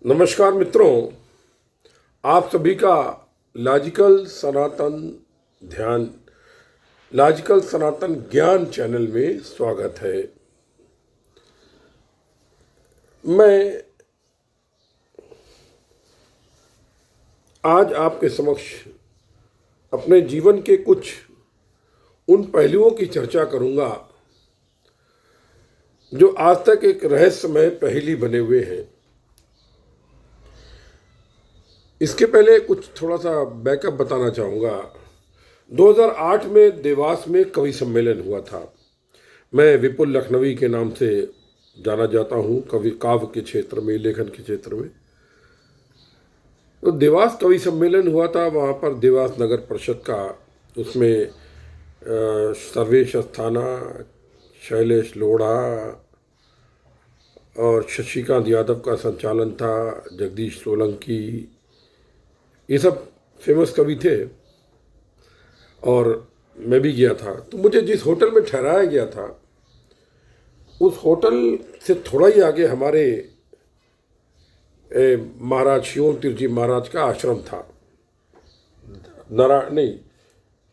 नमस्कार मित्रों, आप सभी का लॉजिकल सनातन ध्यान लॉजिकल सनातन ज्ञान चैनल में स्वागत है। मैं आज आपके समक्ष अपने जीवन के कुछ उन पहलुओं की चर्चा करूंगा जो आज तक एक रहस्यमय पहेली बने हुए हैं। इसके पहले कुछ थोड़ा सा बैकअप बताना चाहूँगा। 2008 में देवास में कवि सम्मेलन हुआ था। मैं विपुल लखनवी के नाम से जाना जाता हूँ, कवि काव्य के क्षेत्र में, लेखन के क्षेत्र में। तो देवास कवि सम्मेलन हुआ था। वहाँ पर देवास नगर परिषद का, उसमें सर्वेश अस्थाना, शैलेश लोढ़ा और शशिकांत यादव का संचालन था, जगदीश सोलंकी, ये सब फेमस कवि थे। और मैं भी गया था। तो मुझे जिस होटल में ठहराया गया था, उस होटल से थोड़ा ही आगे हमारे महाराज शिवम तीर्थ जी महाराज का आश्रम था। नारायण नहीं,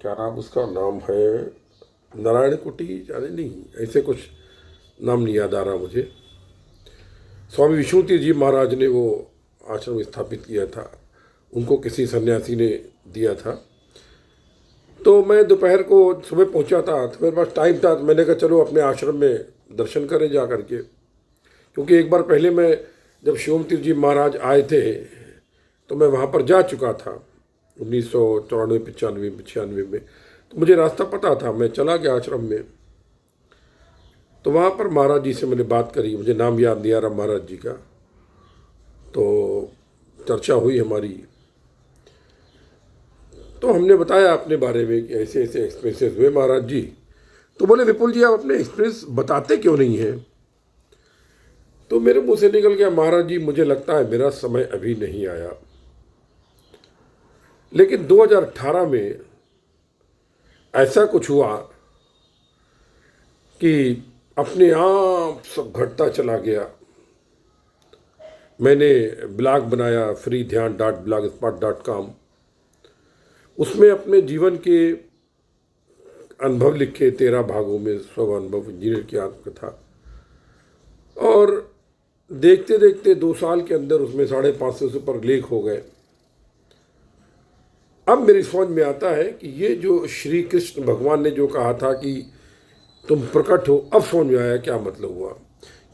क्या नाम उसका नाम है, नारायण कुटी, जाने नहीं, ऐसे कुछ नाम नहीं याद आ रहा मुझे। स्वामी विष्णु तीर्थ जी महाराज ने वो आश्रम स्थापित किया था, उनको किसी सन्यासी ने दिया था। तो मैं दोपहर को सुबह पहुंचा था, तो मेरे पास टाइम था, तो मैंने कहा चलो अपने आश्रम में दर्शन करें जा करके। क्योंकि एक बार पहले मैं जब शिवम तीर्थ जी महाराज आए थे तो मैं वहाँ पर जा चुका था 1994, 95, 96 में। तो मुझे रास्ता पता था, मैं चला गया आश्रम में। तो वहाँ पर महाराज जी से मैंने बात करी, मुझे नाम याद नहीं आ रहा महाराज जी का। तो चर्चा हुई हमारी, तो हमने बताया अपने बारे में कि ऐसे ऐसे एक्सपीरियंसेस हुए महाराज जी। तो बोले विपुल जी, आप अपने एक्सपीरियंस बताते क्यों नहीं हैं? तो मेरे मुंह से निकल गया, महाराज जी मुझे लगता है मेरा समय अभी नहीं आया। लेकिन 2018 में ऐसा कुछ हुआ कि अपने आप सब घटता चला गया। मैंने ब्लॉग बनाया freedhyan.blogspot.com, उसमें अपने जीवन के अनुभव लिखे 13 भागों में, स्व अनुभव, इंजीनियर की आत्मकथा। और देखते देखते 2 साल के अंदर उसमें 550 से ऊपर लेख हो गए। अब मेरी समझ में आता है कि ये जो श्री कृष्ण भगवान ने जो कहा था कि तुम प्रकट हो, अब समझ में आया क्या मतलब हुआ।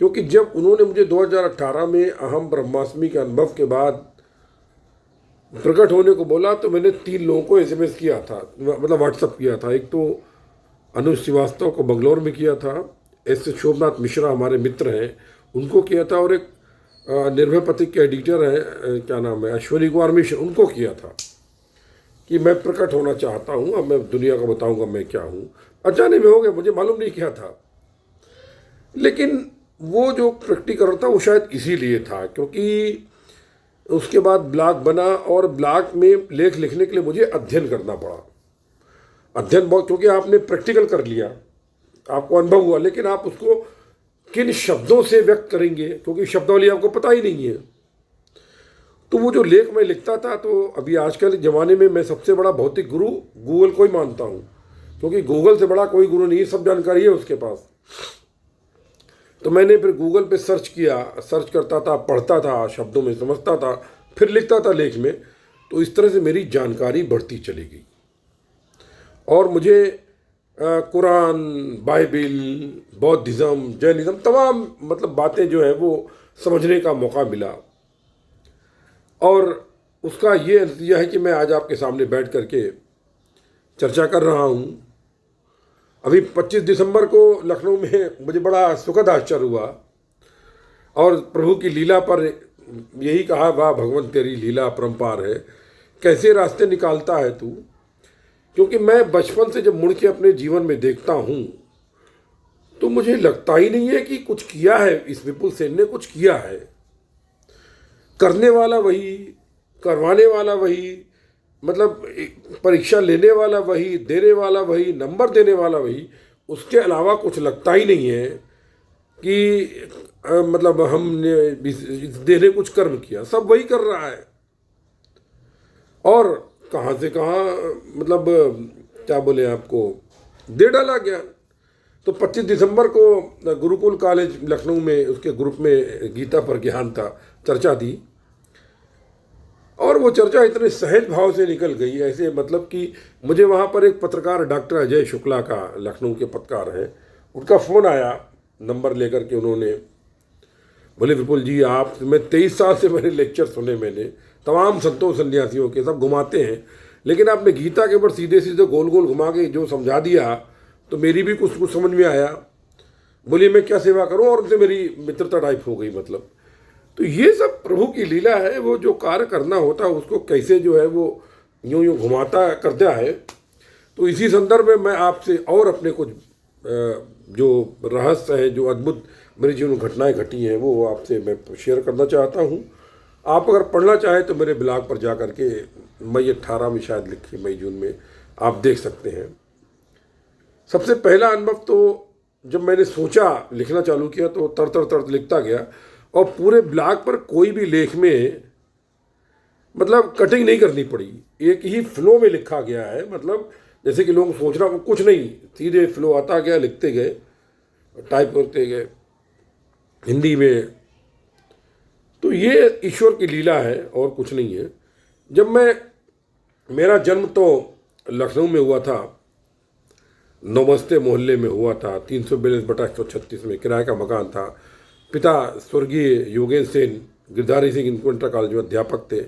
क्योंकि जब उन्होंने मुझे 2018 में अहम ब्रह्मास्मि के अनुभव के बाद प्रकट होने को बोला, तो मैंने 3 लोगों को SMS किया था, मतलब व्हाट्सअप किया था। एक तो अनुज श्रीवास्तव को बंगलौर में किया था, एस शोभनाथ मिश्रा हमारे मित्र हैं, उनको किया था, और एक निर्भय पत्रिका के एडिटर हैं, क्या नाम है, अश्विनी कुमार मिश्र, उनको किया था कि मैं प्रकट होना चाहता हूँ, अब मैं दुनिया को बताऊँगा मैं क्या हूँ। अचानक में हो गया, मुझे मालूम नहीं क्या था। लेकिन वो जो प्रकटीकरण था वो शायद इसीलिए था, क्योंकि उसके बाद ब्लॉग बना, और ब्लॉग में लेख लिखने के लिए मुझे अध्ययन करना पड़ा। अध्ययन बहुत, क्योंकि आपने प्रैक्टिकल कर लिया, आपको अनुभव हुआ, लेकिन आप उसको किन शब्दों से व्यक्त करेंगे, क्योंकि शब्दावली आपको पता ही नहीं है। तो वो जो लेख मैं लिखता था, तो अभी आजकल ज़माने में मैं सबसे बड़ा भौतिक गुरु गूगल को ही मानता हूँ, क्योंकि गूगल से बड़ा कोई गुरु नहीं है, सब जानकारी है उसके पास। तो मैंने फिर गूगल पे सर्च किया, सर्च करता था, पढ़ता था, शब्दों में समझता था, फिर लिखता था लेख में। तो इस तरह से मेरी जानकारी बढ़ती चली गई, और मुझे कुरान, बाइबिल, बौद्धिज़्म, जैनिज़्म, तमाम मतलब बातें जो हैं वो समझने का मौका मिला। और उसका ये नतीजा है कि मैं आज आपके सामने बैठ करके चर्चा कर रहा हूँ। अभी 25 दिसंबर को लखनऊ में मुझे बड़ा सुखद आश्चर्य हुआ, और प्रभु की लीला पर यही कहा, वाह भगवान तेरी लीला अपरंपार है, कैसे रास्ते निकालता है तू। क्योंकि मैं बचपन से जब मुड़ के अपने जीवन में देखता हूँ, तो मुझे लगता ही नहीं है कि कुछ किया है इस विपुल सेन ने, कुछ किया है। करने वाला वही, करवाने वाला वही, मतलब परीक्षा लेने वाला वही, देने वाला वही, नंबर देने वाला वही, उसके अलावा कुछ लगता ही नहीं है कि मतलब हमने इस देह ने कुछ कर्म किया, सब वही कर रहा है। और कहाँ से कहाँ मतलब क्या बोले आपको, दे डाला गया। तो 25 दिसंबर को गुरुकुल कॉलेज लखनऊ में उसके ग्रुप में गीता पर ज्ञान था, चर्चा थी। और वो चर्चा इतने सहज भाव से निकल गई, ऐसे मतलब कि मुझे वहाँ पर एक पत्रकार डॉक्टर अजय शुक्ला का, लखनऊ के पत्रकार हैं, उनका फ़ोन आया नंबर लेकर के। उन्होंने बोले विपुल जी आप, मैं 23 साल से मेरे लेक्चर सुने मैंने, तमाम संतों सन्यासियों के, सब घुमाते हैं, लेकिन आपने गीता के ऊपर सीधे सीधे गोल गोल घुमा के जो समझा दिया तो मेरी भी कुछ कुछ समझ में आया। बोलिए मैं क्या सेवा करूं, और उनसे मेरी मित्रता टाइप हो गई। मतलब तो ये सब प्रभु की लीला है, वो जो कार्य करना होता है उसको कैसे जो है वो यूं यूं घुमाता करता है। तो इसी संदर्भ में मैं आपसे और अपने कुछ जो रहस्य है, जो अद्भुत मेरे जीवन में घटनाएं घटी हैं, वो आपसे मैं शेयर करना चाहता हूँ। आप अगर पढ़ना चाहें तो मेरे ब्लॉग पर जा करके मई 18 में शायद लिखी, मई जून में आप देख सकते हैं। सबसे पहला अनुभव तो जब मैंने सोचा लिखना चालू किया तो तर लिखता गया, और पूरे ब्लॉग पर कोई भी लेख में मतलब कटिंग नहीं करनी पड़ी, एक ही फ्लो में लिखा गया है। मतलब जैसे कि लोग सोच रहा हूँ कुछ नहीं, सीधे फ्लो आता गया, लिखते गए, टाइप करते गए हिंदी में। तो ये ईश्वर की लीला है और कुछ नहीं है। जब मेरा जन्म तो लखनऊ में हुआ था, नमस्ते मोहल्ले में हुआ था, 342/136 में किराए का मकान था। पिता स्वर्गीय योगेंद्र सेन गिरधारी सिंह इंटर कॉलेज में अध्यापक थे,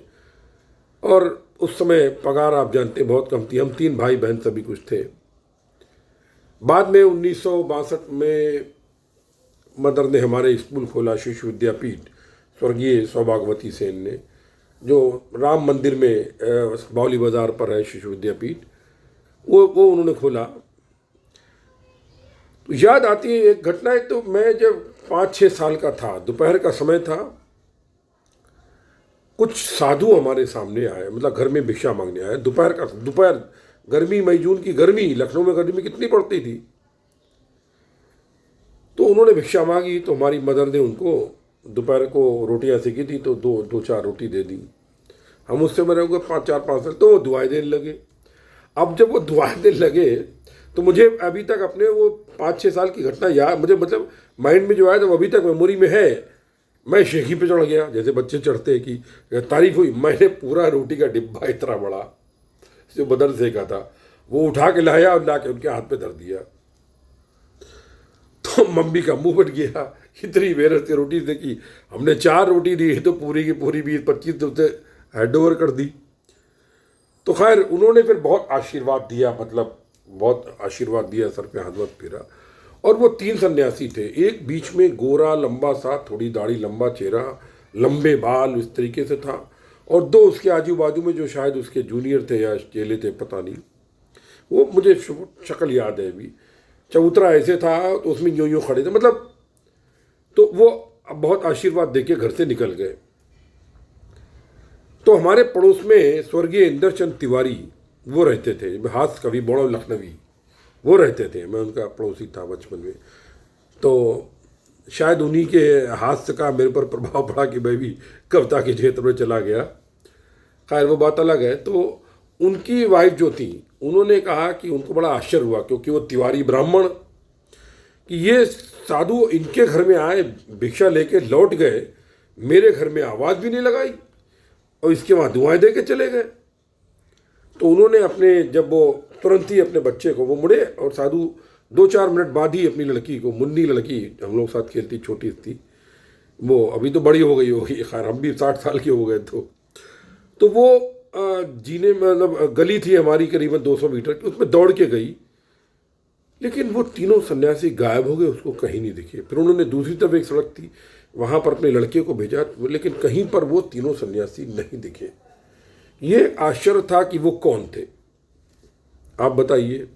और उस समय पगार आप जानते हैं बहुत कम थी। हम 3 भाई बहन सभी कुछ थे। बाद में 1962 में मदर ने हमारे स्कूल खोला, शिशु विद्यापीठ, स्वर्गीय सौभाग्यवती सेन ने, जो राम मंदिर में बावली बाजार पर है शिशु विद्यापीठ, वो उन्होंने खोला। तो याद आती है एक घटना। तो मैं जब 5-6 साल का था, दोपहर का समय था, कुछ साधु हमारे सामने आए, मतलब घर में भिक्षा मांगने आए। दोपहर गर्मी, मई जून की गर्मी, लखनऊ में गर्मी कितनी पड़ती थी। तो उन्होंने भिक्षा मांगी, तो हमारी मदर ने उनको दोपहर को रोटियां सेकी थी, तो 2-4 रोटी दे दी। हम उससे मेरे होंगे 4-5 साल, तो वो दुआएं देने लगे। अब जब वो दुआएं देने लगे तो मुझे अभी तक अपने वो 5-6 साल की घटना याद, मुझे मतलब माइंड में जो आया, तो वो अभी तक मेमोरी में है। मैं शेखी पे चढ़ गया, जैसे बच्चे चढ़ते हैं कि तारीफ हुई। मैंने पूरा रोटी का डिब्बा इतना बड़ा जो बदर सेका था वो उठा के लाया और ला के उनके हाथ पे धर दिया। तो मम्मी का मुंह फट गया, इतनी मेहनत से रोटी देखी, हमने 4 रोटी दी तो पूरी की पूरी 20-25 तो उसे हैंड ओवर कर दी। तो खैर उन्होंने फिर बहुत आशीर्वाद दिया, मतलब बहुत आशीर्वाद दिया, सर पे हाथ फेरा। और वो 3 सन्यासी थे, एक बीच में गोरा लंबा सा, थोड़ी दाढ़ी, लंबा चेहरा, लंबे बाल, इस तरीके से था, और 2 उसके आजू बाजू में जो शायद उसके जूनियर थे या चेले थे, पता नहीं, वो मुझे शक्ल याद है अभी। चबूतरा ऐसे था तो उसमें यूं खड़े थे, मतलब। तो वो बहुत आशीर्वाद देके घर से निकल गए। तो हमारे पड़ोस में स्वर्गीय इंद्रचंद तिवारी वो रहते थे, हास्य कवि, बड़ो लखनवी, वो रहते थे। मैं उनका पड़ोसी था बचपन में। तो शायद उन्हीं के हास्य का मेरे पर प्रभाव पड़ा कि मैं भी कविता के क्षेत्र में चला गया। खैर वो बात अलग है। तो उनकी वाइफ जो थी, उन्होंने कहा कि उनको बड़ा आश्चर्य हुआ, क्योंकि वो तिवारी ब्राह्मण, कि ये साधु इनके घर में आए, भिक्षा लेके लौट गए, मेरे घर में आवाज़ भी नहीं लगाई, और इसके वहाँ दुआएं दे के चले गए। तो उन्होंने अपने, जब वो तुरंत ही अपने बच्चे को, वो मुड़े, और साधु 2-4 मिनट बाद ही अपनी लड़की को, मुन्नी लड़की हम लोग साथ खेलती, छोटी थी वो, अभी तो बड़ी हो गई होगी, खैर हम भी 60 साल के हो गए। तो वो जीने मतलब गली थी हमारी करीबन 200 मीटर की, उसमें दौड़ के गई, लेकिन वो तीनों सन्यासी गायब हो गए, उसको कहीं नहीं दिखे। फिर उन्होंने दूसरी तरफ एक सड़क थी, वहाँ पर अपने लड़के को भेजा, लेकिन कहीं पर वो तीनों सन्यासी नहीं दिखे। ये आश्चर्य था कि वो कौन थे, आप बताइए।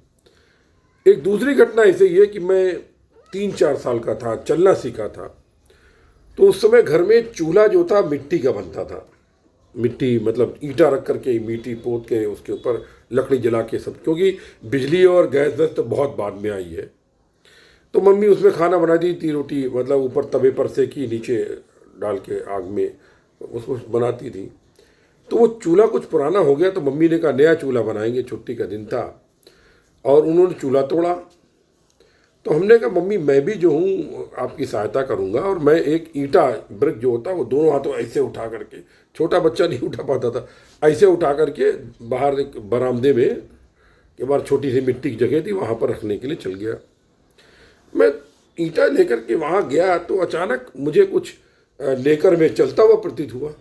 एक दूसरी घटना ऐसे ही है कि मैं 3-4 साल का था, चलना सीखा था। तो उस समय घर में चूल्हा जो था मिट्टी का बनता था, मिट्टी मतलब ईंटा रख करके, मिट्टी पोत के उसके ऊपर लकड़ी जला के सब, क्योंकि बिजली और गैस तो बहुत बाद में आई है। तो मम्मी उसमें खाना बनाती थी, रोटी मतलब ऊपर तवे पर सेकी, नीचे डाल के आग में उसको बनाती थी। तो वो चूल्हा कुछ पुराना हो गया, तो मम्मी ने कहा नया चूल्हा बनाएंगे, छुट्टी का दिन था, और उन्होंने चूल्हा तोड़ा। तो हमने कहा मम्मी मैं भी जो हूँ आपकी सहायता करूँगा, और मैं एक ईंटा ब्रिक जो होता है वो दोनों हाथों ऐसे उठा करके, छोटा बच्चा नहीं उठा पाता था, ऐसे उठा करके बाहर एक बरामदे में के बाहर छोटी सी मिट्टी की जगह थी, वहाँ पर रखने के लिए चल गया। मैं ईंटा लेकर के वहाँ गया तो अचानक मुझे कुछ लेकर में चलता हुआ प्रतीत हुआ।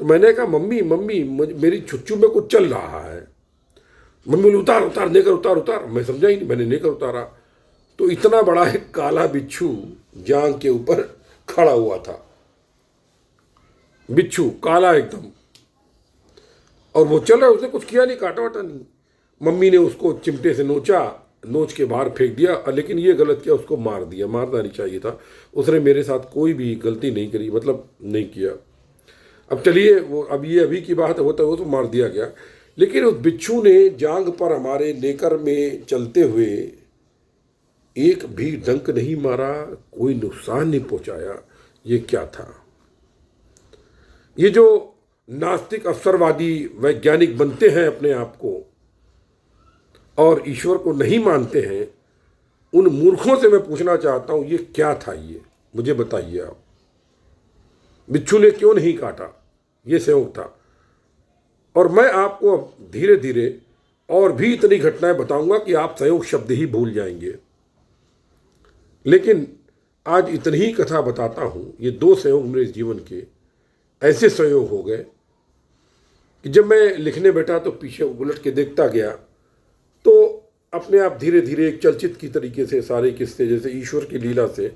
तो मैंने कहा मम्मी मम्मी मेरी छुच्चू में कुछ चल रहा है। मम्मी बोली उतार उतार, लेकर उतार उतार। मैं समझा ही नहीं, मैंने लेकर उतारा तो इतना बड़ा एक काला बिच्छू जांग के ऊपर खड़ा हुआ था, बिच्छू काला एकदम, और वो चल रहा, उसने कुछ किया नहीं, काटा वाटा नहीं। मम्मी ने उसको चिमटे से नोचा, नोच के बाहर फेंक दिया, लेकिन ये गलत किया, उसको मार दिया। मारना नहीं चाहिए था, उसने मेरे साथ कोई भी गलती नहीं करी, मतलब नहीं किया। अब चलिए वो अब ये अभी की बात होता है, वो तो मार दिया गया, लेकिन उस बिच्छू ने जांग पर हमारे नेकर में चलते हुए एक भी डंक नहीं मारा, कोई नुकसान नहीं पहुंचाया। ये क्या था? ये जो नास्तिक अवसरवादी वैज्ञानिक बनते हैं अपने आप को और ईश्वर को नहीं मानते हैं, उन मूर्खों से मैं पूछना चाहता हूं ये क्या था? ये मुझे बताइए आप। बिच्छू ने क्यों नहीं काटा? ये संयोग था। और मैं आपको अब धीरे धीरे और भी इतनी घटनाएं बताऊंगा कि आप संयोग शब्द ही भूल जाएंगे, लेकिन आज इतनी ही कथा बताता हूं। ये 2 संयोग मेरे जीवन के ऐसे संयोग हो गए कि जब मैं लिखने बैठा तो पीछे उलट के देखता गया तो अपने आप धीरे धीरे एक चलचित्र की तरीके से सारे किस्से जैसे ईश्वर की लीला से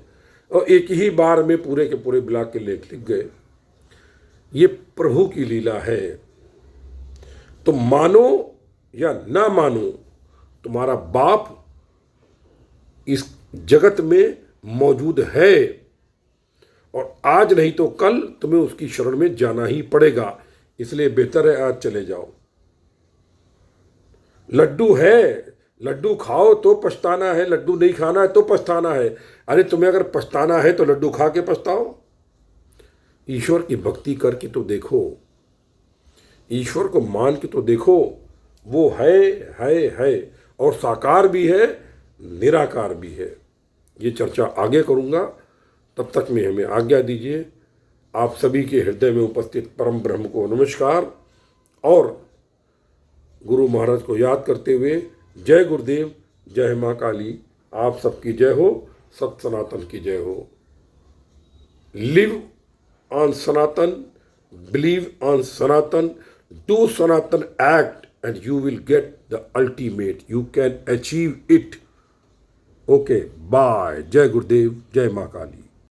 और एक ही बार में पूरे के पूरे ब्लॉक के लेख लिख गए। ये प्रभु की लीला है। तो मानो या ना मानो, तुम्हारा बाप इस जगत में मौजूद है, और आज नहीं तो कल तुम्हें उसकी शरण में जाना ही पड़ेगा। इसलिए बेहतर है आज चले जाओ। लड्डू है, लड्डू खाओ तो पछताना है, लड्डू नहीं खाना है तो पछताना है। अरे तुम्हें अगर पछताना है तो लड्डू खा के पछताओ। ईश्वर की भक्ति करके तो देखो, ईश्वर को मान के तो देखो। वो है और साकार भी है, निराकार भी है। ये चर्चा आगे करूँगा, तब तक में हमें आज्ञा दीजिए। आप सभी के हृदय में उपस्थित परम ब्रह्म को नमस्कार, और गुरु महाराज को याद करते हुए जय गुरुदेव, जय माँ काली। आप सबकी जय हो, सत सनातन की जय हो। Live on Sanatan, believe on Sanatan, do Sanatan act, and you will get the ultimate. You can achieve it. Okay, bye. जय गुरुदेव, जय माँ काली।